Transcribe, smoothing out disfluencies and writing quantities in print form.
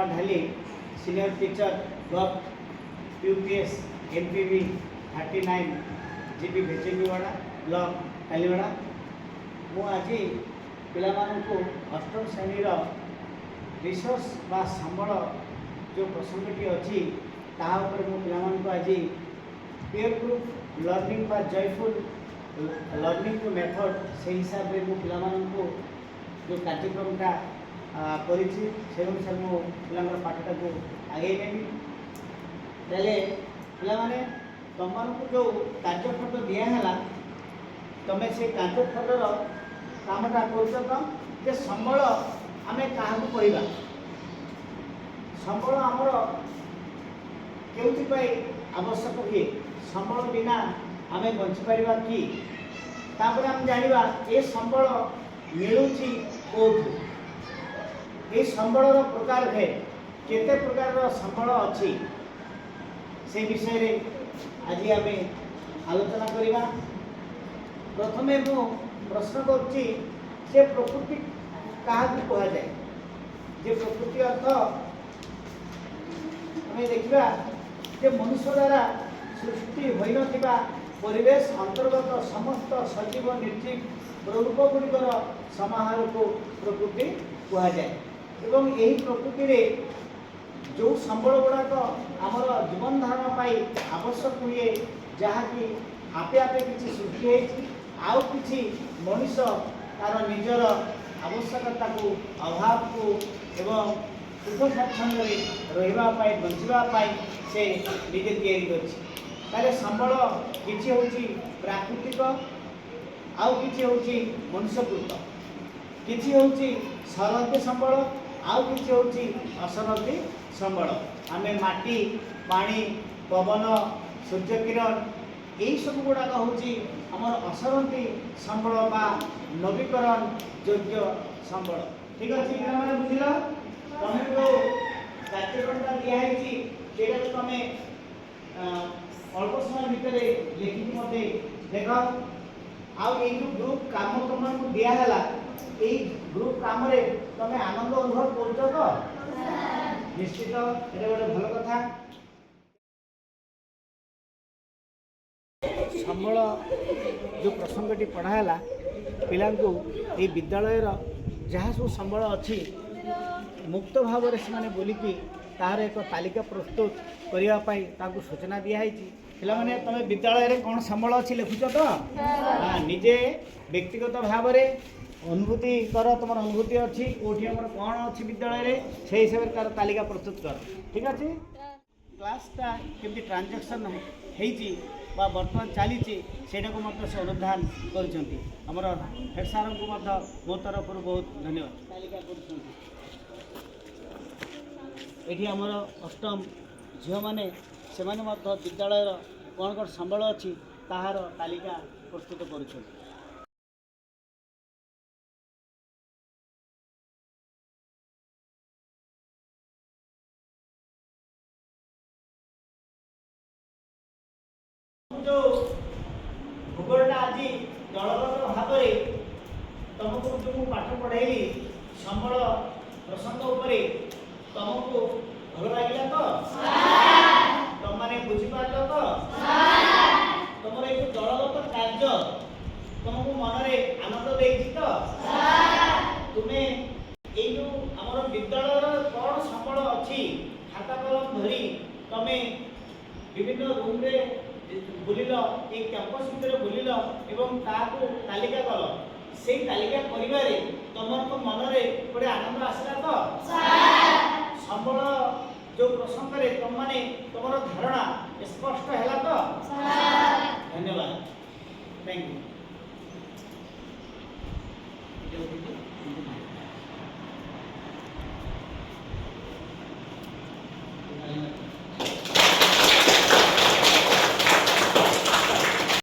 Kumar Dhali senior teacher block UPS NPV 39 GB भेचेंगीवाड़ा block कालीवाड़ा। मु आज पिलामानंकु अष्टम श्रेणी रिसोर्स बा संबल जो प्रसंगटी अच्छी तापर मु पिलामानंकु आज पीयर ग्रुप लर्निंग बा जयफुल लर्निंग टू मेथड से हिसाब से मु पिलामानंकु जो कार्यक्रमटा करिछि से अनुसार मु पिलांकर पाठटा को आगे नेबी। तेले पिला माने तुमको जो कार्यफट दिहला तुम से कार्यफटर कामटा कर संबल आम क्या कहवा संबल आमर के आवश्यक हुए संबल बिना आम बंचीपर कि तापर आम जाना ये संबल मिलूँ कौटू ये संबल प्रकार है केते प्रकार संबल अच्छी से विषय रे आज आम आलोचना करवा। प्रथमे मु प्रश्न करुच्ची से प्रकृति क्या कह जाए जे प्रकृति अर्थ आम देखा जे मनुष्य द्वारा सृष्टि होई नथिबा परिवेश अंतर्गत समस्त सजीव निर्जीव रूप गुड़िकर समाहार को प्रकृति कह जाए। एवं यही प्रकृति रे जो संबल गुड़ाक आमर जीवन धारण पाई आवश्यक हुए जहाँकि आपे आपे किसी सृष्टि होती आउ किसी मनीष तार निजर आवश्यकता को अभाव को एवं सुख स्वाच्छंद रही बंचाई से निजे या संबल किसी हूँ प्राकृतिक आउ कि हूँ मनुष्यकृत किसी हूँ सरंती संबल आउ कि हूँ असरंती संबल। आम माटी पानी पवन सूर्य किरण यही सब गुड़ाक हूँ आमर असरंती संबल बा नवीकरण योग्य संबल। ठीक अच्छे मैंने बुझल तुम्हें जो कार्यक्रमटा दिखाई तुम अल्प समय भितर लिखिक मत देख आउ ये जो ग्रुप काम तुमको दिहला ये ग्रुप काम तुम आनंद अनुभव कर तो निश्चित ये गोटे भल कथा। संबल जो प्रसंगटी पढ़ाला पिला ये विद्यालय जहाँ सब संबल अच्छी मुक्त भाव से बोलिकी तार एक तालिका प्रस्तुत करने सूचना दिखाई पे तुम विद्यालय रे कौन संबल अच्छी लिखुच तो निजे व्यक्तिगत भाव में अनुभूति कर तुम अनुभूति अच्छी कौटी आम कौन अच्छी विद्यालय रे से हिसाब से तार तालिका प्रस्तुत कर। ठीक अच्छे क्लासटा केमती ट्रांजेक्शन होती बर्तमान चली से अनुधान कर हेड सार को मो तरफ बहुत धन्यवाद। ये आमर अष्टम झील मैंने से विद्यालय कौन कौन संबल अच्छी ताहार तालिका प्रस्तुत कर। जो भूगोलटा आज दलगत भाव तुमको जो पाठ पढ़ाई संबल प्रसंग उपरे तुमको भल लगे तो तुम मैंने बुझीपार तो तुम ये दलगत कार्य तुमको मन में आनंद दे तो तुम्हें ये जो आम विद्यालय कौन संबल अच्छी खाता कलम धरी तुम्हें विभिन्न रूम रे बुलिल ये कैंपस भितर बुलिल एवं तालिका कल से तालिका करिबारे तुमको मन में गोटे आनंद आसला तो संबल जो प्रसंग में तुम माने तुम धारणा स्पष्ट है